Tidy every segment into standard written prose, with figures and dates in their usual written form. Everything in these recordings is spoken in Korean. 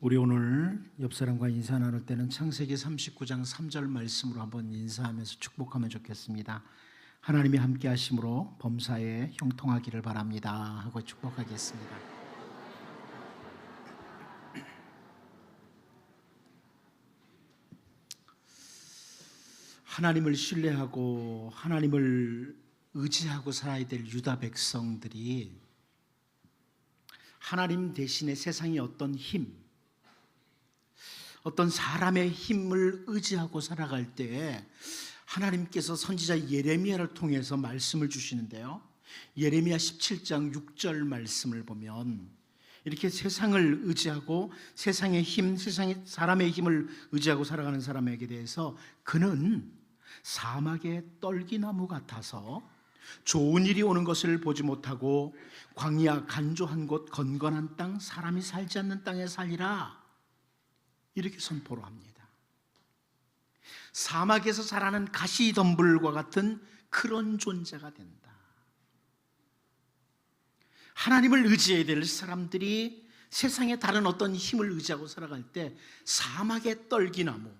우리 오늘 옆 사람과 인사 나눌 때는 창세기 39장 3절 말씀으로 한번 인사하면서 축복하면 좋겠습니다. 하나님이 함께 하심으로 범사에 형통하기를 바랍니다 하고 축복하겠습니다. 하나님을 신뢰하고 하나님을 의지하고 살아야 될 유다 백성들이 하나님 대신에 세상의 어떤 힘, 어떤 사람의 힘을 의지하고 살아갈 때 하나님께서 선지자 예레미야를 통해서 말씀을 주시는데요, 예레미야 17장 6절 말씀을 보면 이렇게 세상을 의지하고 세상의 힘, 세상의 사람의 힘을 의지하고 살아가는 사람에게 대해서 그는 사막의 떨기나무 같아서 좋은 일이 오는 것을 보지 못하고 광야 간조한 곳 건건한 땅 사람이 살지 않는 땅에 살리라, 이렇게 선포를 합니다. 사막에서 자라는 가시덤불과 같은 그런 존재가 된다. 하나님을 의지해야 될 사람들이 세상의 다른 어떤 힘을 의지하고 살아갈 때 사막의 떨기나무,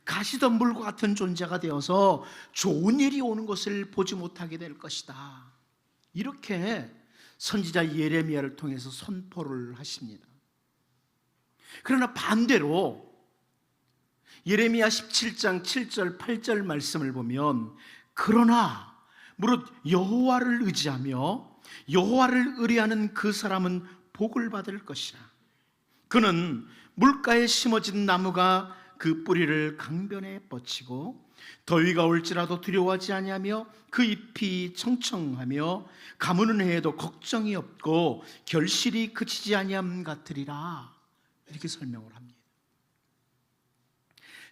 가시덤불과 같은 존재가 되어서 좋은 일이 오는 것을 보지 못하게 될 것이다, 이렇게 선지자 예레미야를 통해서 선포를 하십니다. 그러나 반대로 예레미야 17장 7절 8절 말씀을 보면 그러나 무릇 여호와를 의지하며 여호와를 의뢰하는 그 사람은 복을 받을 것이라. 그는 물가에 심어진 나무가 그 뿌리를 강변에 뻗치고 더위가 올지라도 두려워하지 아니하며 그 잎이 청청하며 가무는 해에도 걱정이 없고 결실이 그치지 아니함 같으리라, 이렇게 설명을 합니다.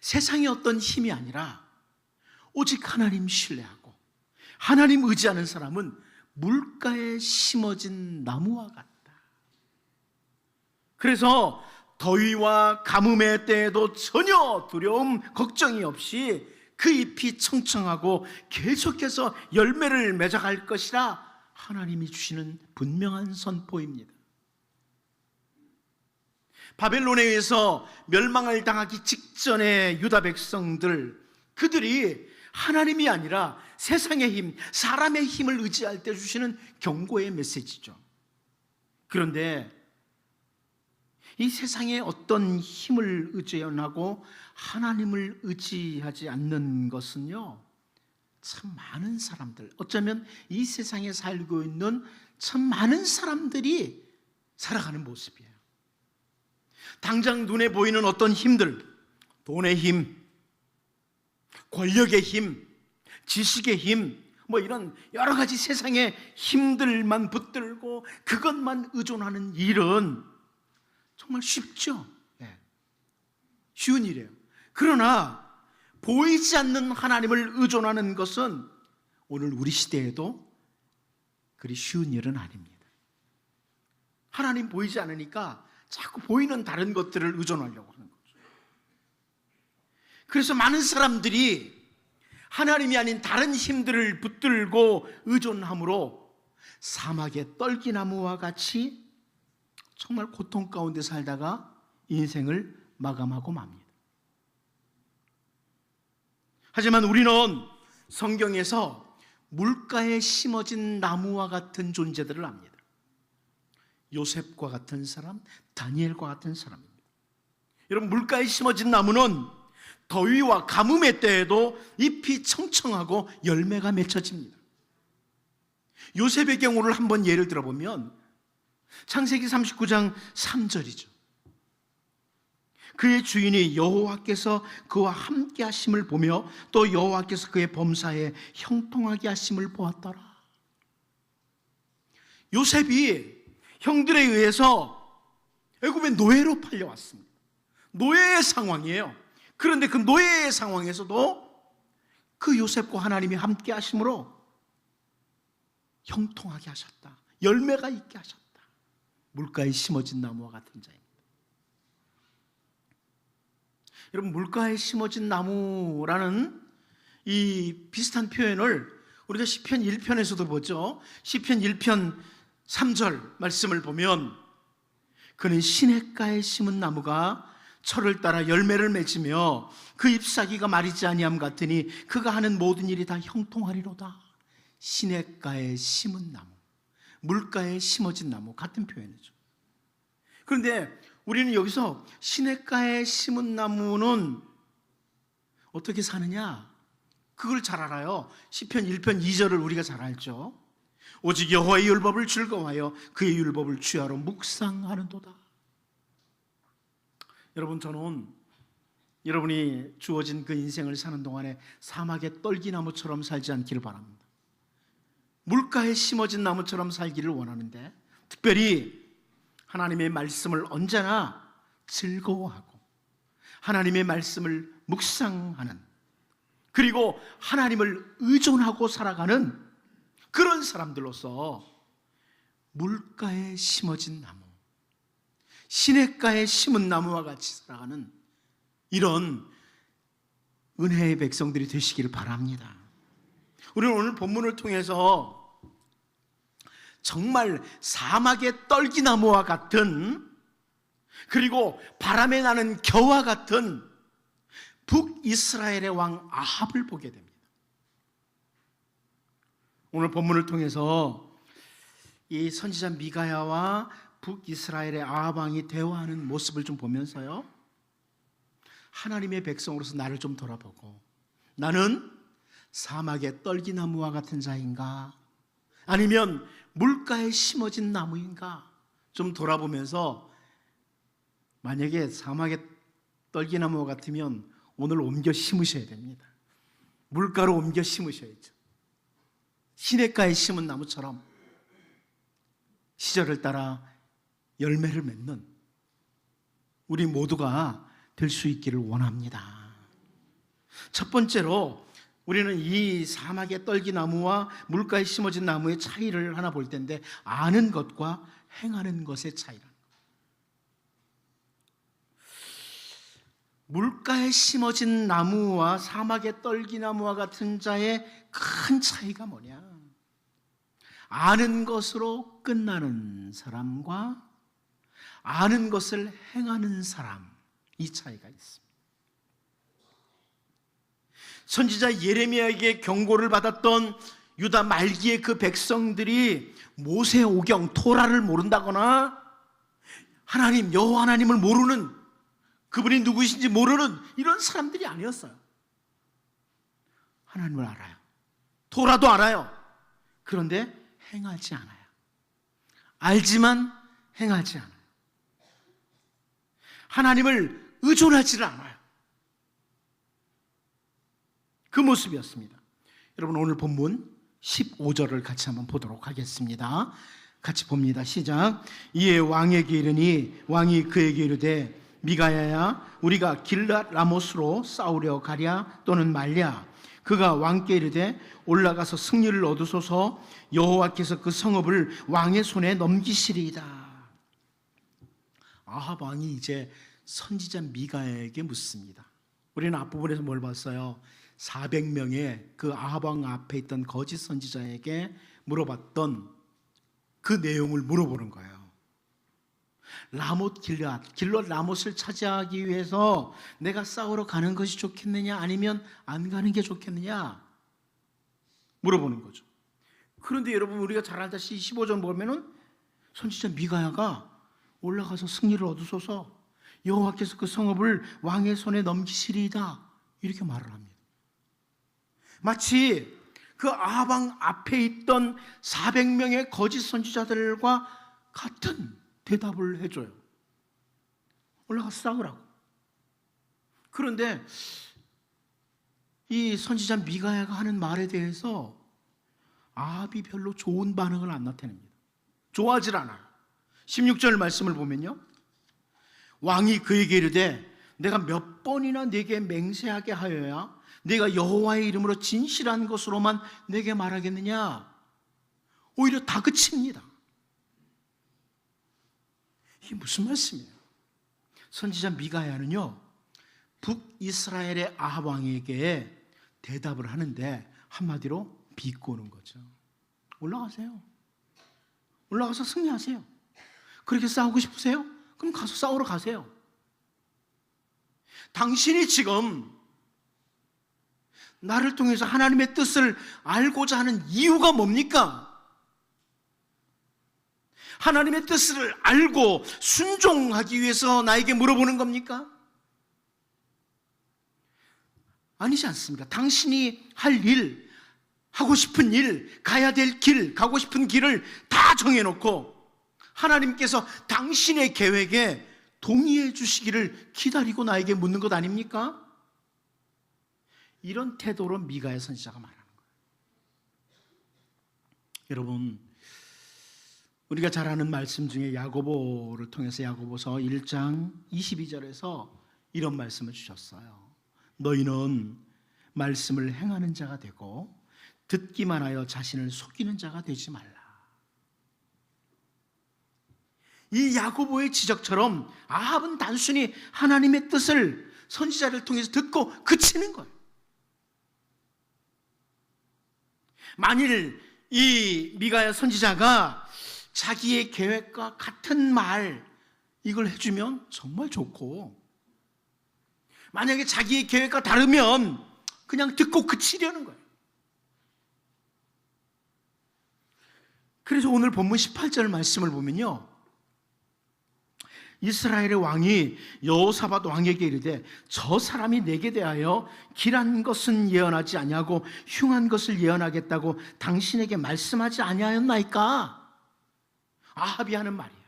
세상의 어떤 힘이 아니라 오직 하나님 신뢰하고 하나님 의지하는 사람은 물가에 심어진 나무와 같다. 그래서 더위와 가뭄의 때에도 전혀 두려움, 걱정이 없이 그 잎이 청청하고 계속해서 열매를 맺어갈 것이라 하나님이 주시는 분명한 선포입니다. 바벨론에 의해서 멸망을 당하기 직전의 유다 백성들, 그들이 하나님이 아니라 세상의 힘, 사람의 힘을 의지할 때 주시는 경고의 메시지죠. 그런데 이 세상의 어떤 힘을 의존하고 하나님을 의지하지 않는 것은요, 참 많은 사람들, 어쩌면 이 세상에 살고 있는 참 많은 사람들이 살아가는 모습이에요. 당장 눈에 보이는 어떤 힘들, 돈의 힘, 권력의 힘, 지식의 힘, 이런 여러 가지 세상의 힘들만 붙들고 그것만 의존하는 일은 정말 쉽죠. 쉬운 일이에요. 그러나 보이지 않는 하나님을 의존하는 것은 오늘 우리 시대에도 그리 쉬운 일은 아닙니다. 하나님 보이지 않으니까 자꾸 보이는 다른 것들을 의존하려고 하는 거죠. 그래서 많은 사람들이 하나님이 아닌 다른 힘들을 붙들고 의존함으로 사막의 떨기나무와 같이 정말 고통 가운데 살다가 인생을 마감하고 맙니다. 하지만 우리는 성경에서 물가에 심어진 나무와 같은 존재들을 압니다. 요셉과 같은 사람, 다니엘과 같은 사람입니다. 여러분, 물가에 심어진 나무는 더위와 가뭄의 때에도 잎이 청청하고 열매가 맺혀집니다. 요셉의 경우를 한번 예를 들어보면 창세기 39장 3절이죠. 그의 주인이 여호와께서 그와 함께 하심을 보며 또 여호와께서 그의 범사에 형통하게 하심을 보았더라. 요셉이 형들에 의해서 애굽의 노예로 팔려왔습니다. 노예의 상황이에요. 그런데 그 노예의 상황에서도 그 요셉과 하나님이 함께 하심으로 형통하게 하셨다. 열매가 있게 하셨다. 물가에 심어진 나무와 같은 자입니다. 여러분, 물가에 심어진 나무라는 이 비슷한 표현을 우리가 시편 1편에서도 보죠. 시편 1편 3절 말씀을 보면 그는 시냇가에 심은 나무가 철을 따라 열매를 맺으며 그 잎사귀가 마르지 아니함 같으니 그가 하는 모든 일이 다 형통하리로다. 시냇가에 심은 나무, 물가에 심어진 나무, 같은 표현이죠. 그런데 우리는 여기서 시냇가에 심은 나무는 어떻게 사느냐? 그걸 잘 알아요. 시편 1편 2절을 우리가 잘 알죠. 오직 여호와의 율법을 즐거워하여 그의 율법을 주야로 묵상하는도다. 여러분, 저는 여러분이 주어진 그 인생을 사는 동안에 사막의 떨기나무처럼 살지 않기를 바랍니다. 물가에 심어진 나무처럼 살기를 원하는데, 특별히 하나님의 말씀을 언제나 즐거워하고 하나님의 말씀을 묵상하는, 그리고 하나님을 의존하고 살아가는 그런 사람들로서 물가에 심어진 나무, 시냇가에 심은 나무와 같이 살아가는 이런 은혜의 백성들이 되시기를 바랍니다. 우리는 오늘 본문을 통해서 정말 사막의 떨기나무와 같은, 그리고 바람에 나는 겨와 같은 북이스라엘의 왕 아합을 보게 됩니다. 오늘 본문을 통해서 이 선지자 미가야와 북이스라엘의 아합 왕이 대화하는 모습을 좀 보면서요, 하나님의 백성으로서 나를 좀 돌아보고, 나는 사막의 떨기나무와 같은 자인가, 아니면 물가에 심어진 나무인가 좀 돌아보면서, 만약에 사막의 떨기나무와 같으면 오늘 옮겨 심으셔야 됩니다. 물가로 옮겨 심으셔야죠. 시냇가에 심은 나무처럼 시절을 따라 열매를 맺는 우리 모두가 될 수 있기를 원합니다. 첫 번째로 우리는 이 사막의 떨기나무와 물가에 심어진 나무의 차이를 하나 볼 텐데, 아는 것과 행하는 것의 차이라는 것. 물가에 심어진 나무와 사막의 떨기나무와 같은 자의 큰 차이가 뭐냐? 아는 것으로 끝나는 사람과 아는 것을 행하는 사람, 이 차이가 있습니다. 선지자 예레미야에게 경고를 받았던 유다 말기의 그 백성들이 모세 오경 토라를 모른다거나 하나님, 여호와 하나님을 모르는, 그분이 누구신지 모르는 이런 사람들이 아니었어요. 하나님을 알아요. 토라도 알아요. 그런데 행하지 않아요. 알지만 행하지 않아요. 하나님을 의존하지를 않아요. 그 모습이었습니다. 여러분, 오늘 본문 15절을 같이 한번 보도록 하겠습니다. 같이 봅니다. 시작. 이에 왕에게 이르니 왕이 그에게 이르되 미가야야, 우리가 길랏 라모스로 싸우려 가랴 또는 말랴? 그가 왕께 이르되 올라가서 승리를 얻으소서. 여호와께서 그 성읍을 왕의 손에 넘기시리이다. 아합 왕이 이제 선지자 미가야에게 묻습니다. 우리는 앞부분에서 뭘 봤어요? 400명의 그 아합 왕 앞에 있던 거짓 선지자에게 물어봤던 그 내용을 물어보는 거예요. 라못 길랏 라못을 차지하기 위해서 내가 싸우러 가는 것이 좋겠느냐, 아니면 안 가는 게 좋겠느냐 물어보는 거죠. 그런데 여러분, 우리가 잘 알다시피 15절 보면은 선지자 미가야가 올라가서 승리를 얻으소서, 여호와께서 그 성읍을 왕의 손에 넘기시리이다, 이렇게 말을 합니다. 마치 그 아합 왕 앞에 있던 400명의 거짓 선지자들과 같은 대답을 해줘요. 올라가서 싸우라고. 그런데 이 선지자 미가야가 하는 말에 대해서 아합이 별로 좋은 반응을 안 나타냅니다. 좋아하질 않아요. 16절 말씀을 보면요, 왕이 그에게 이르되 내가 몇 번이나 네게 맹세하게 하여야 네가 여호와의 이름으로 진실한 것으로만 네게 말하겠느냐? 오히려 다그칩니다. 이게 무슨 말씀이에요? 선지자 미가야는요, 북이스라엘의 아합 왕에게 대답을 하는데 한마디로 비꼬는 거죠. 올라가세요. 올라가서 승리하세요. 그렇게 싸우고 싶으세요? 그럼 가서 싸우러 가세요. 당신이 지금 나를 통해서 하나님의 뜻을 알고자 하는 이유가 뭡니까? 하나님의 뜻을 알고 순종하기 위해서 나에게 물어보는 겁니까? 아니지 않습니까? 당신이 할 일, 하고 싶은 일, 가야 될 길, 가고 싶은 길을 다 정해놓고 하나님께서 당신의 계획에 동의해 주시기를 기다리고 나에게 묻는 것 아닙니까? 이런 태도로 미가야 선지자가 말하는 거예요. 여러분, 우리가 잘 아는 말씀 중에 야고보를 통해서 야고보서 1장 22절에서 이런 말씀을 주셨어요. 너희는 말씀을 행하는 자가 되고 듣기만 하여 자신을 속이는 자가 되지 말라. 이 야고보의 지적처럼 아합은 단순히 하나님의 뜻을 선지자를 통해서 듣고 그치는 거예요. 만일 이 미가야 선지자가 자기의 계획과 같은 말 이걸 해주면 정말 좋고, 만약에 자기의 계획과 다르면 그냥 듣고 그치려는 거예요. 그래서 오늘 본문 18절 말씀을 보면요, 이스라엘의 왕이 여호사밧 왕에게 이르되 저 사람이 내게 대하여 길한 것은 예언하지 아니하고 흉한 것을 예언하겠다고 당신에게 말씀하지 아니하였나이까? 아합이 하는 말이에요.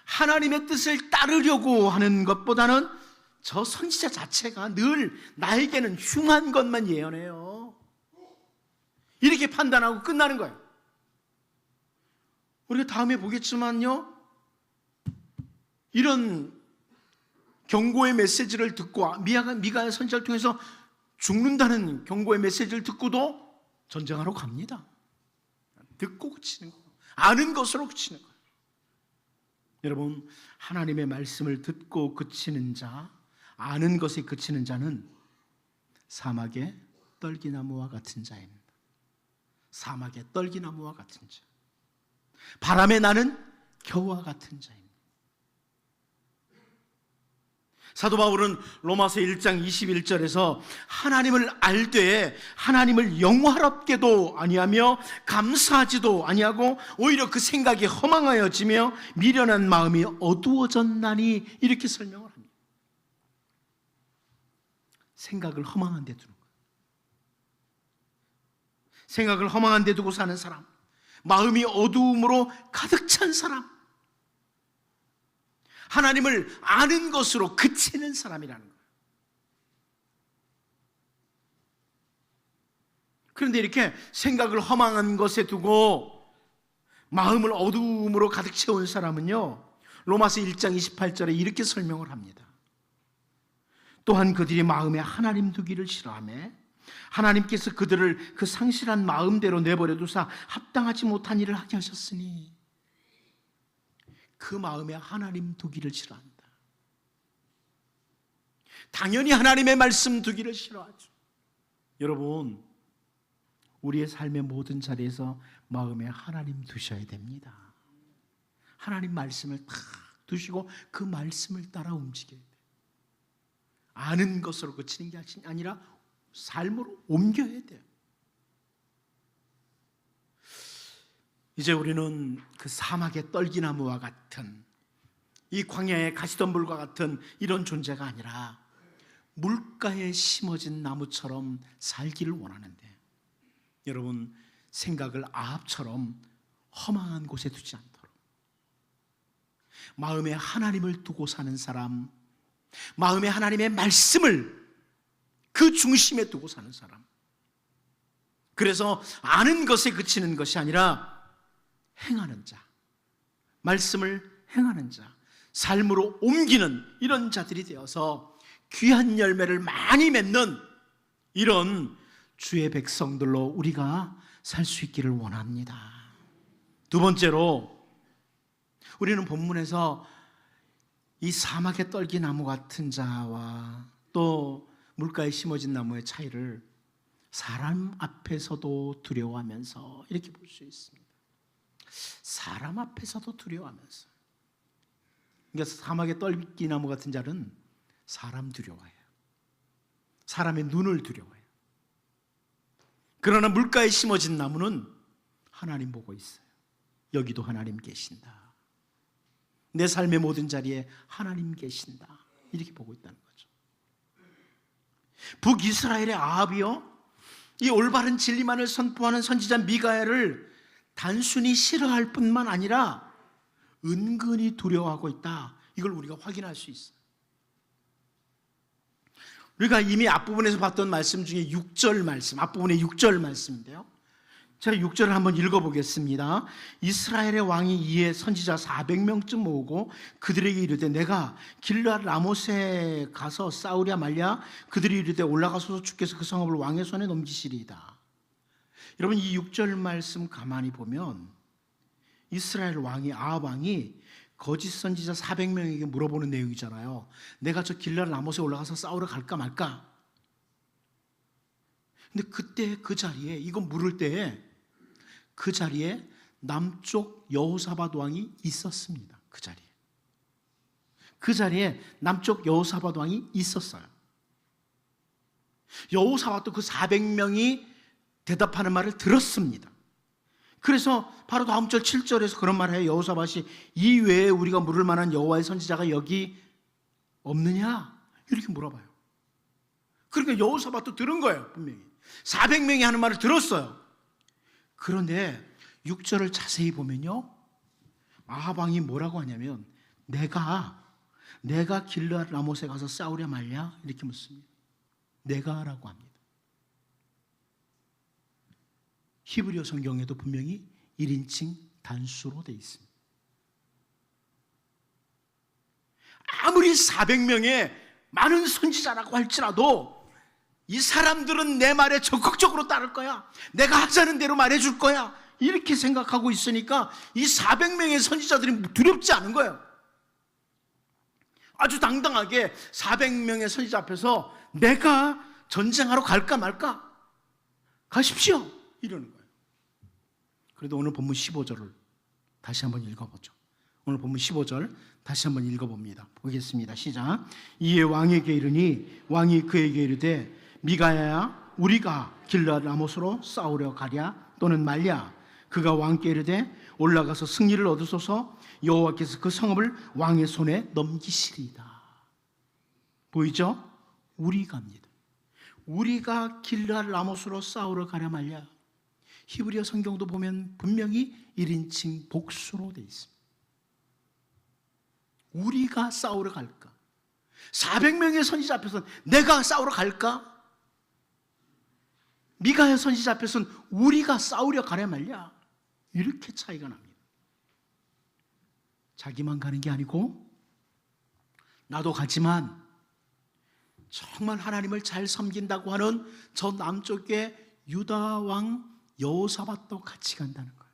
하나님의 뜻을 따르려고 하는 것보다는 저 선지자 자체가 늘 나에게는 흉한 것만 예언해요. 이렇게 판단하고 끝나는 거예요. 우리가 다음에 보겠지만요, 이런 경고의 메시지를 듣고 미가야 선지자를 통해서 죽는다는 경고의 메시지를 듣고도 전쟁하러 갑니다. 듣고 그치는 거예요. 아는 것으로 그치는 거예요. 여러분, 하나님의 말씀을 듣고 그치는 자, 아는 것에 그치는 자는 사막의 떨기나무와 같은 자입니다. 사막의 떨기나무와 같은 자, 바람에 나는 겨와 같은 자입니다. 사도 바울은 로마서 1장 21절에서 하나님을 알되 하나님을 영화롭게도 아니하며 감사하지도 아니하고 오히려 그 생각이 허망하여지며 미련한 마음이 어두워졌나니 이렇게 설명을 합니다. 생각을 허망한 데 두는 거예요. 생각을 허망한 데 두고 사는 사람, 마음이 어두움으로 가득 찬 사람, 하나님을 아는 것으로 그치는 사람이라는 거예요. 그런데 이렇게 생각을 허망한 것에 두고 마음을 어두움으로 가득 채운 사람은요, 로마서 1장 28절에 이렇게 설명을 합니다. 또한 그들이 마음에 하나님 두기를 싫어하며 하나님께서 그들을 그 상실한 마음대로 내버려 두사 합당하지 못한 일을 하게 하셨으니, 그 마음에 하나님 두기를 싫어한다. 당연히 하나님의 말씀 두기를 싫어하죠. 여러분, 우리의 삶의 모든 자리에서 마음에 하나님 두셔야 됩니다. 하나님 말씀을 딱 두시고 그 말씀을 따라 움직여야 돼요. 아는 것으로 그치는 게 아니라 삶으로 옮겨야 돼요. 이제 우리는 그 사막의 떨기나무와 같은, 이 광야의 가시덤불과 같은 이런 존재가 아니라 물가에 심어진 나무처럼 살기를 원하는데, 여러분, 생각을 아합처럼 허망한 곳에 두지 않도록 마음에 하나님을 두고 사는 사람, 마음에 하나님의 말씀을 그 중심에 두고 사는 사람, 그래서 아는 것에 그치는 것이 아니라 행하는 자, 말씀을 행하는 자, 삶으로 옮기는 이런 자들이 되어서 귀한 열매를 많이 맺는 이런 주의 백성들로 우리가 살 수 있기를 원합니다. 두 번째로, 우리는 본문에서 이 사막의 떨기나무 같은 자와 또 물가에 심어진 나무의 차이를 사람 앞에서도 두려워하면서 이렇게 볼 수 있습니다. 사람 앞에서도 두려워하면서, 그러니까 사막의 떨기나무 같은 자는 사람 두려워해요. 사람의 눈을 두려워해요. 그러나 물가에 심어진 나무는 하나님 보고 있어요. 여기도 하나님 계신다. 내 삶의 모든 자리에 하나님 계신다. 이렇게 보고 있다는 거죠. 북이스라엘의 아합이요, 이 올바른 진리만을 선포하는 선지자 미가야를 단순히 싫어할 뿐만 아니라 은근히 두려워하고 있다. 이걸 우리가 확인할 수 있어요. 우리가 이미 앞부분에서 봤던 말씀 중에 6절 말씀, 앞부분의 6절 말씀인데요, 제가 6절을 한번 읽어보겠습니다. 이스라엘의 왕이 이에 선지자 400명쯤 모으고 그들에게 이르되 내가 길르앗 라못에 가서 싸우랴 말랴. 그들이 이르되 올라가소서 주께서 그 성읍을 왕의 손에 넘기시리이다. 여러분, 이 6절 말씀 가만히 보면 이스라엘 왕이, 아합 왕이 거짓 선지자 400명에게 물어보는 내용이잖아요. 내가 저 길르앗 라못에 올라가서 싸우러 갈까 말까? 근데 그때 그 자리에, 이거 물을 때에 그 자리에 남쪽 여호사밧 왕이 있었습니다. 그 자리에 남쪽 여호사밧 왕이 있었어요. 여호사밧도 그 400명이 대답하는 말을 들었습니다. 그래서 바로 다음 절 7절에서 그런 말을 해요. 여호사밧이 이 외에 우리가 물을 만한 여호와의 선지자가 여기 없느냐? 이렇게 물어봐요. 그러니까 여호사밧도 들은 거예요. 분명히 400명이 하는 말을 들었어요. 그런데 6절을 자세히 보면요, 아합 왕이 뭐라고 하냐면 내가 길르앗 라못에 가서 싸우랴 말랴 이렇게 묻습니다. 내가라고 합니다. 히브리어 성경에도 분명히 1인칭 단수로 되어 있습니다. 아무리 400명의 많은 선지자라고 할지라도 이 사람들은 내 말에 적극적으로 따를 거야, 내가 하자는 대로 말해줄 거야, 이렇게 생각하고 있으니까 이 400명의 선지자들이 두렵지 않은 거예요. 아주 당당하게 400명의 선지자 앞에서 내가 전쟁하러 갈까 말까? 가십시오, 이러는 거예요. 그래도 오늘 본문 15절을 다시 한번 읽어보죠. 오늘 본문 15절 다시 한번 읽어봅니다. 보겠습니다. 시작. 이에 왕에게 이르니 왕이 그에게 이르되 미가야야, 우리가 길르앗 라못으로 싸우려 가랴 또는 말랴. 그가 왕께 이르되 올라가서 승리를 얻으소서. 여호와께서 그 성읍을 왕의 손에 넘기시리이다. 보이죠? 우리가입니다. 우리가 길르앗 라못으로 싸우러 가랴 말랴. 히브리어 성경도 보면 분명히 1인칭 복수로 되어 있습니다. 우리가 싸우러 갈까? 400명의 선지자 앞에서는 내가 싸우러 갈까? 미가야 선지자 앞에서는 우리가 싸우려 가랴 말랴. 이렇게 차이가 납니다. 자기만 가는 게 아니고 나도 가지만 정말 하나님을 잘 섬긴다고 하는 저 남쪽의 유다 왕 여호사밧도 같이 간다는 거예요.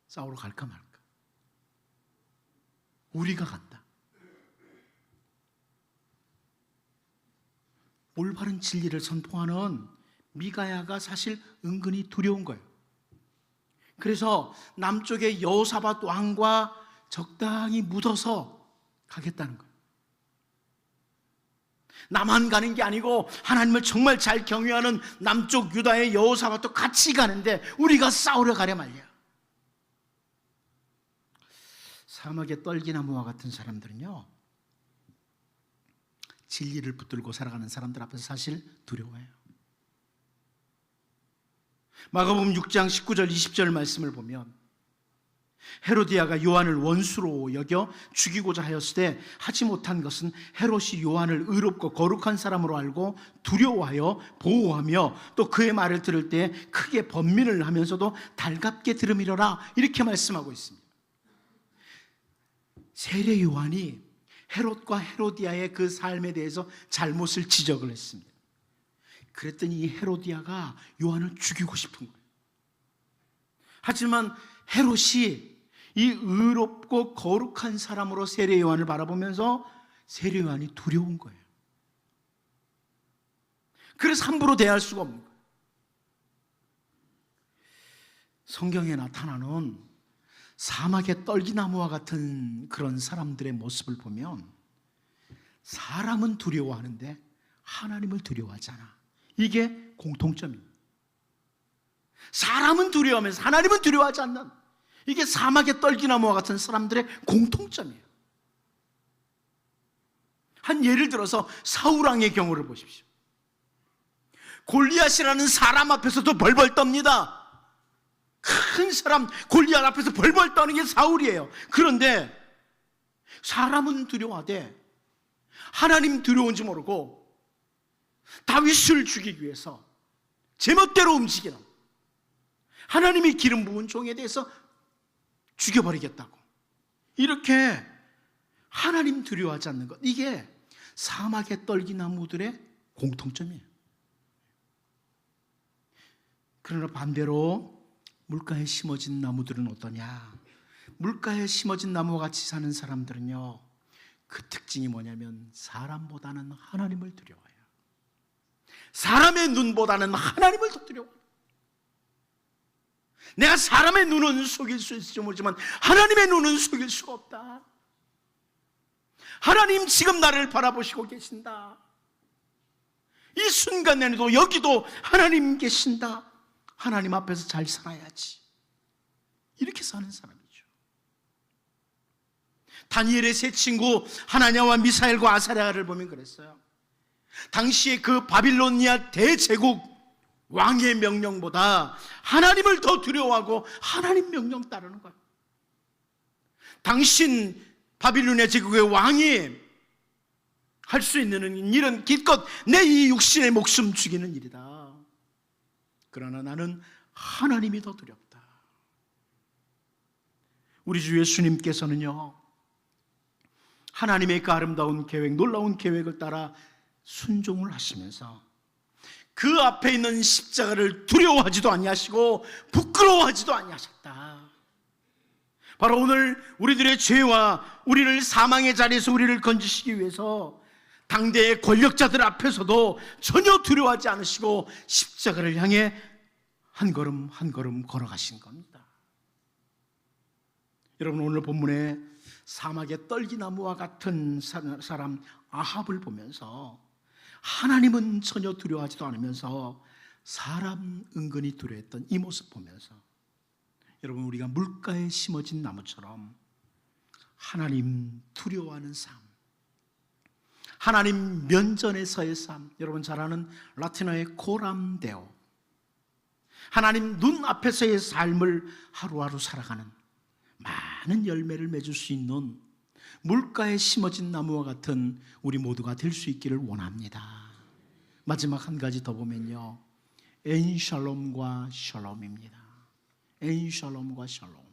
싸우러 갈까 말까? 우리가 간다. 올바른 진리를 선포하는 미가야가 사실 은근히 두려운 거예요. 그래서 남쪽의 여호사밧 왕과 적당히 묻어서 가겠다는 거예요. 나만 가는 게 아니고 하나님을 정말 잘 경외하는 남쪽 유다의 여호사밧도 같이 가는데 우리가 싸우러 가랴 말랴. 사막의 떨기나무와 같은 사람들은요, 진리를 붙들고 살아가는 사람들 앞에서 사실 두려워해요. 마가복음 6장 19절 20절 말씀을 보면 헤로디아가 요한을 원수로 여겨 죽이고자 하였으되 하지 못한 것은 헤롯이 요한을 의롭고 거룩한 사람으로 알고 두려워하여 보호하며 또 그의 말을 들을 때 크게 번민을 하면서도 달갑게 들음이러라, 이렇게 말씀하고 있습니다. 세례 요한이 헤롯과 헤로디아의 그 삶에 대해서 잘못을 지적을 했습니다. 그랬더니 이 헤로디아가 요한을 죽이고 싶은 거예요. 하지만 헤롯이 이 의롭고 거룩한 사람으로 세례 요한을 바라보면서 세례 요한이 두려운 거예요. 그래서 함부로 대할 수가 없는 거예요. 성경에 나타나는 사막의 떨기나무와 같은 그런 사람들의 모습을 보면 사람은 두려워하는데 하나님을 두려워하지 않아. 이게 공통점입니다. 사람은 두려워하면서 하나님은 두려워하지 않는, 이게 사막의 떨기나무와 같은 사람들의 공통점이에요. 한 예를 들어서 사울왕의 경우를 보십시오. 골리앗이라는 사람 앞에서도 벌벌 떱니다. 큰 사람 골리앗 앞에서 벌벌 떠는 게 사울이에요. 그런데 사람은 두려워하되 하나님 두려운지 모르고 다윗을 죽이기 위해서 제멋대로 움직이는, 하나님이 기름 부은 종에 대해서 죽여버리겠다고, 이렇게 하나님 두려워하지 않는 것, 이게 사막의 떨기나무들의 공통점이에요. 그러나 반대로 물가에 심어진 나무들은 어떠냐? 물가에 심어진 나무와 같이 사는 사람들은요, 그 특징이 뭐냐면 사람보다는 하나님을 두려워해요. 사람의 눈보다는 하나님을 더 두려워해요. 내가 사람의 눈은 속일 수 있을지 모르지만 하나님의 눈은 속일 수가 없다. 하나님 지금 나를 바라보시고 계신다. 이 순간에도 여기도 하나님 계신다. 하나님 앞에서 잘 살아야지. 이렇게 사는 사람이죠. 다니엘의 세 친구 하나냐와 미사엘과 아사랴를 보면 그랬어요. 당시에 그 바빌로니아 대제국 왕의 명령보다 하나님을 더 두려워하고 하나님 명령 따르는 거예요. 당신 바빌로니아 제국의 왕이 할 수 있는 일은 기껏 내 이 육신의 목숨 죽이는 일이다. 그러나 나는 하나님이 더 두렵다. 우리 주 예수님께서는요, 하나님의 그 아름다운 계획, 놀라운 계획을 따라 순종을 하시면서 그 앞에 있는 십자가를 두려워하지도 아니하시고 부끄러워하지도 아니하셨다. 바로 오늘 우리들의 죄와 우리를 사망의 자리에서 우리를 건지시기 위해서 당대의 권력자들 앞에서도 전혀 두려워하지 않으시고 십자가를 향해 한 걸음 한 걸음 걸어가신 겁니다. 여러분, 오늘 본문에 사막의 떨기나무와 같은 사람 아합을 보면서 하나님은 전혀 두려워하지도 않으면서 사람 은근히 두려워했던 이 모습 보면서, 여러분, 우리가 물가에 심어진 나무처럼 하나님 두려워하는 삶, 하나님 면전에서의 삶, 여러분 잘 아는 라틴어의 코람데오, 하나님 눈 앞에서의 삶을 하루하루 살아가는, 많은 열매를 맺을 수 있는 물가에 심어진 나무와 같은 우리 모두가 될 수 있기를 원합니다. 마지막 한 가지 더 보면요, 엔샬롬과 샬롬입니다. 엔샬롬과 샬롬.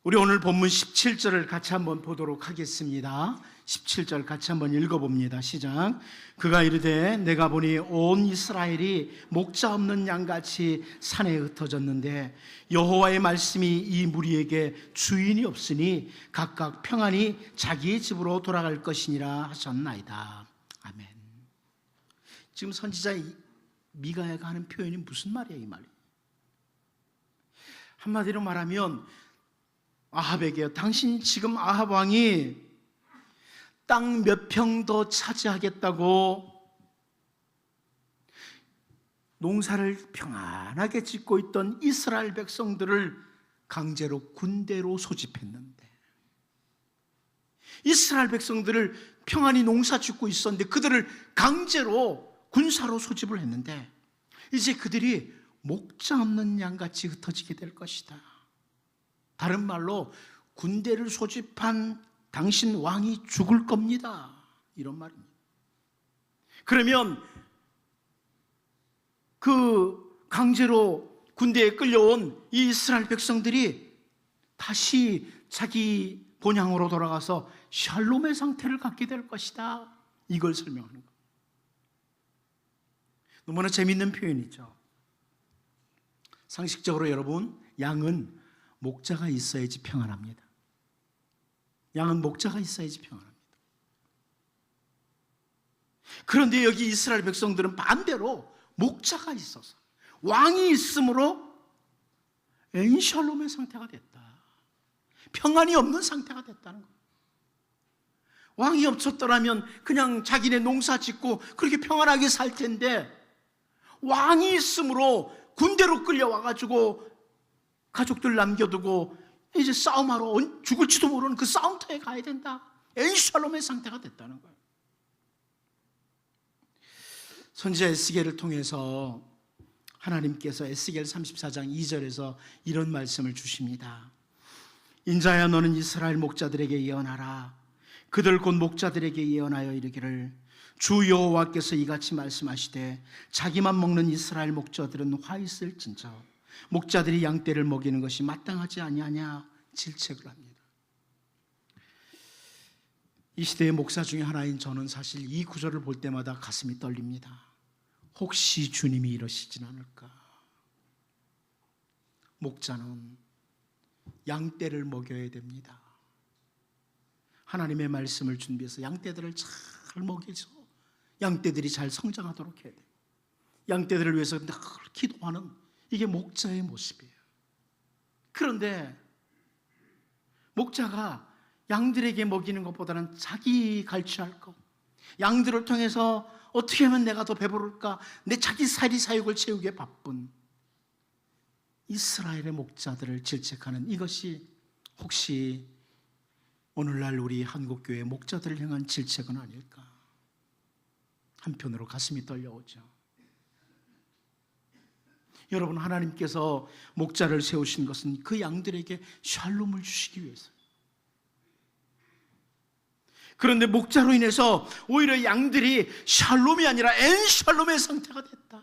우리 오늘 본문 17절을 같이 한번 보도록 하겠습니다. 17절 같이 한번 읽어봅니다. 시작. 그가 이르되 내가 보니 온 이스라엘이 목자 없는 양같이 산에 흩어졌는데 여호와의 말씀이 이 무리에게 주인이 없으니 각각 평안히 자기의 집으로 돌아갈 것이니라 하셨나이다. 아멘. 지금 선지자 미가야가 하는 표현이 무슨 말이에요? 이 말이 한마디로 말하면 아합에게, 당신 지금 아합 왕이 땅 몇 평 더 차지하겠다고 농사를 평안하게 짓고 있던 이스라엘 백성들을 강제로 군대로 소집했는데, 이스라엘 백성들을 평안히 농사 짓고 있었는데 그들을 강제로 군사로 소집을 했는데 이제 그들이 목자 없는 양같이 흩어지게 될 것이다. 다른 말로 군대를 소집한 당신 왕이 죽을 겁니다. 이런 말입니다. 그러면 그 강제로 군대에 끌려온 이 이스라엘 백성들이 다시 자기 본향으로 돌아가서 샬롬의 상태를 갖게 될 것이다. 이걸 설명하는 겁니다. 너무나 재미있는 표현이죠. 상식적으로 여러분, 양은 목자가 있어야지 평안합니다. 양은 목자가 있어야지 평안합니다. 그런데 여기 이스라엘 백성들은 반대로 목자가 있어서, 왕이 있으므로 엔샬롬의 상태가 됐다. 평안이 없는 상태가 됐다는 거예요. 왕이 없었더라면 그냥 자기네 농사 짓고 그렇게 평안하게 살 텐데, 왕이 있으므로 군대로 끌려와가지고 가족들 남겨두고 이제 싸움하러 죽을지도 모르는 그 싸움터에 가야 된다. 엔샬롬의 상태가 됐다는 거예요. 선지자 에스겔을 통해서 하나님께서 에스겔 34장 2절에서 이런 말씀을 주십니다. 인자야, 너는 이스라엘 목자들에게 예언하라. 그들 곧 목자들에게 예언하여 이르기를, 주 여호와께서 이같이 말씀하시되, 자기만 먹는 이스라엘 목자들은 화 있을진저 목자들이 양떼를 먹이는 것이 마땅하지 아니하냐 질책을 합니다. 이 시대의 목사 중에 하나인 저는 사실 이 구절을 볼 때마다 가슴이 떨립니다. 혹시 주님이 이러시진 않을까? 목자는 양떼를 먹여야 됩니다. 하나님의 말씀을 준비해서 양떼들을 잘 먹여서 양떼들이 잘 성장하도록 해야 돼요. 양떼들을 위해서 늘 기도하는, 이게 목자의 모습이에요. 그런데 목자가 양들에게 먹이는 것보다는 자기 갈취할 것, 양들을 통해서 어떻게 하면 내가 더 배부를까, 내 자기 살이 사육을 채우기에 바쁜 이스라엘의 목자들을 질책하는 이것이 혹시 오늘날 우리 한국교회 목자들을 향한 질책은 아닐까? 한편으로 가슴이 떨려오죠. 여러분, 하나님께서 목자를 세우신 것은 그 양들에게 샬롬을 주시기 위해서. 그런데 목자로 인해서 오히려 양들이 샬롬이 아니라 엔샬롬의 상태가 됐다.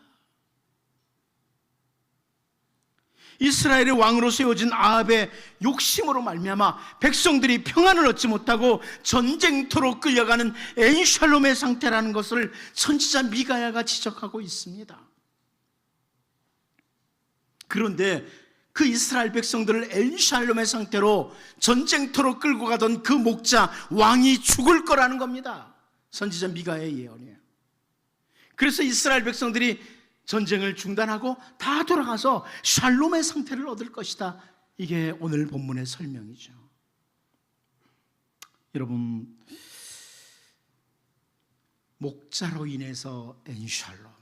이스라엘의 왕으로 세워진 아합의 욕심으로 말미암아 백성들이 평안을 얻지 못하고 전쟁터로 끌려가는 엔샬롬의 상태라는 것을 선지자 미가야가 지적하고 있습니다. 그런데 그 이스라엘 백성들을 엔샬롬의 상태로 전쟁터로 끌고 가던 그 목자 왕이 죽을 거라는 겁니다. 선지자 미가야의 예언이에요. 그래서 이스라엘 백성들이 전쟁을 중단하고 다 돌아가서 샬롬의 상태를 얻을 것이다. 이게 오늘 본문의 설명이죠. 여러분, 목자로 인해서 엔샬롬.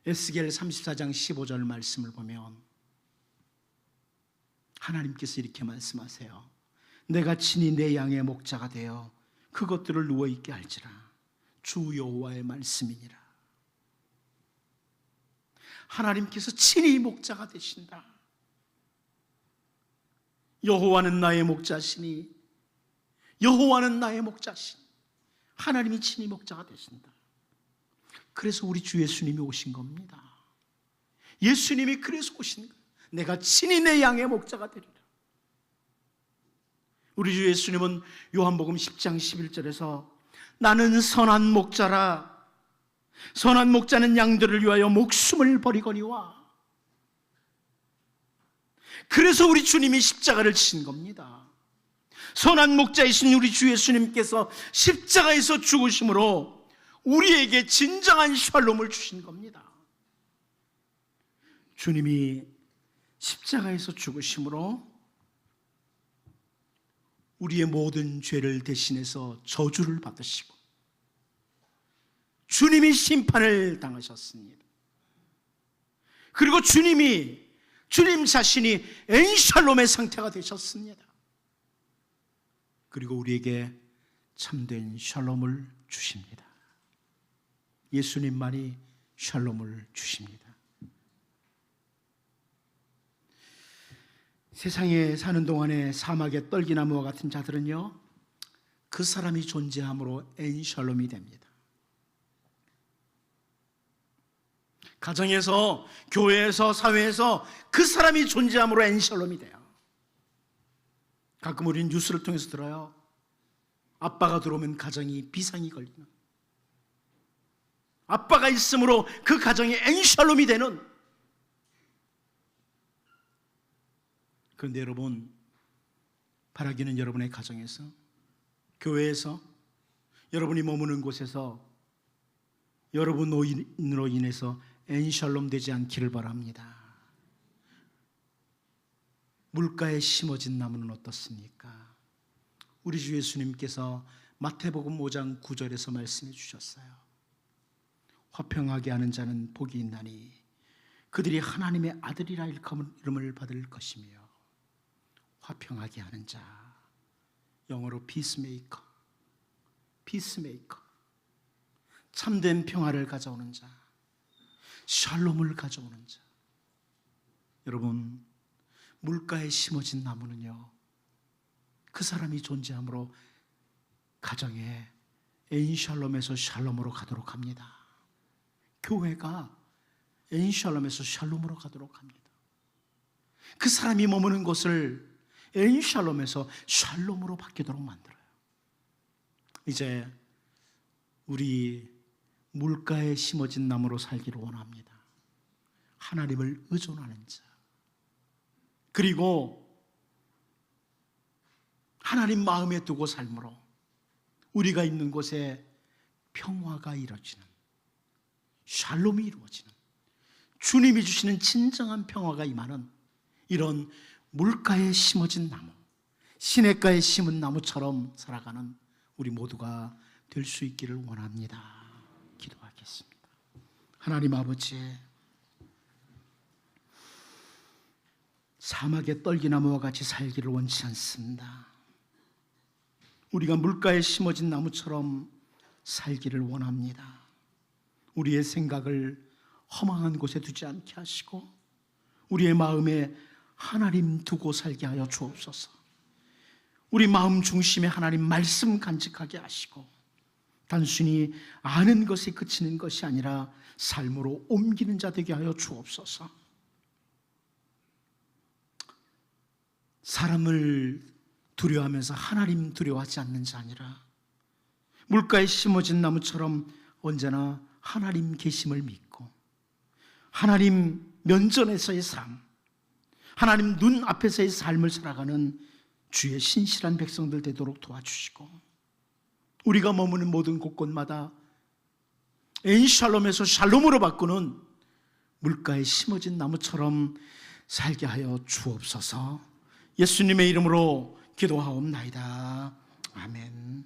에스겔 34장 15절 말씀을 보면 하나님께서 이렇게 말씀하세요. 내가 친히 내 양의 목자가 되어 그것들을 누워있게 할지라. 주 여호와의 말씀이니라. 하나님께서 친히 목자가 되신다. 여호와는 나의 목자시니, 여호와는 나의 목자시니, 하나님이 친히 목자가 되신다. 그래서 우리 주 예수님이 오신 겁니다. 예수님이 그래서 오신 거예요. 내가 친히 내 양의 목자가 되리라. 우리 주 예수님은 요한복음 10장 11절에서 나는 선한 목자라, 선한 목자는 양들을 위하여 목숨을 버리거니와. 그래서 우리 주님이 십자가를 지신 겁니다. 선한 목자이신 우리 주 예수님께서 십자가에서 죽으심으로 우리에게 진정한 샬롬을 주신 겁니다. 주님이 십자가에서 죽으심으로 우리의 모든 죄를 대신해서 저주를 받으시고 주님이 심판을 당하셨습니다. 그리고 주님 자신이 엔샬롬의 상태가 되셨습니다. 그리고 우리에게 참된 샬롬을 주십니다. 예수님만이 샬롬을 주십니다. 세상에 사는 동안에 사막의 떨기나무와 같은 자들은요, 그 사람이 존재함으로 엔샬롬이 됩니다. 가정에서, 교회에서, 사회에서 그 사람이 존재함으로 엔샬롬이 돼요. 가끔 우리는 뉴스를 통해서 들어요. 아빠가 들어오면 가정이 비상이 걸리는, 아빠가 있으므로 그 가정이 엔샬롬이 되는. 그런데 여러분, 바라기는 여러분의 가정에서, 교회에서, 여러분이 머무는 곳에서 여러분 노인으로 인해서 엔샬롬 되지 않기를 바랍니다. 물가에 심어진 나무는 어떻습니까? 우리 주 예수님께서 마태복음 5장 9절에서 말씀해 주셨어요. 화평하게 하는 자는 복이 있나니 그들이 하나님의 아들이라 이름을 받을 것이며, 화평하게 하는 자, 영어로 피스메이커, 참된 평화를 가져오는 자, 샬롬을 가져오는 자. 여러분, 물가에 심어진 나무는요, 그 사람이 존재함으로 가정에 엔샬롬에서 샬롬으로 가도록 합니다. 교회가 엔샬롬에서 샬롬으로 가도록 합니다. 그 사람이 머무는 곳을 엔샬롬에서 샬롬으로 바뀌도록 만들어요. 이제 우리 물가에 심어진 나무로 살기를 원합니다. 하나님을 의존하는 자, 그리고 하나님 마음에 두고 삶으로 우리가 있는 곳에 평화가 이루어지는, 샬롬이 이루어지는, 주님이 주시는 진정한 평화가 임하는 이런 물가에 심어진 나무, 시냇가에 심은 나무처럼 살아가는 우리 모두가 될 수 있기를 원합니다. 기도하겠습니다. 하나님 아버지, 사막의 떨기나무와 같이 살기를 원치 않습니다. 우리가 물가에 심어진 나무처럼 살기를 원합니다. 우리의 생각을 허망한 곳에 두지 않게 하시고 우리의 마음에 하나님 두고 살게 하여 주옵소서. 우리 마음 중심에 하나님 말씀 간직하게 하시고 단순히 아는 것에 그치는 것이 아니라 삶으로 옮기는 자 되게 하여 주옵소서. 사람을 두려워하면서 하나님 두려워하지 않는 자 아니라 물가에 심어진 나무처럼 언제나 하나님 계심을 믿고 하나님 면전에서의 삶, 하나님 눈 앞에서의 삶을 살아가는 주의 신실한 백성들 되도록 도와주시고 우리가 머무는 모든 곳곳마다 엔샬롬에서 샬롬으로 바꾸는 물가에 심어진 나무처럼 살게 하여 주옵소서. 예수님의 이름으로 기도하옵나이다. 아멘.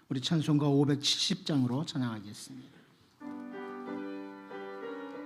우리 찬송가 570장으로 찬양하겠습니다.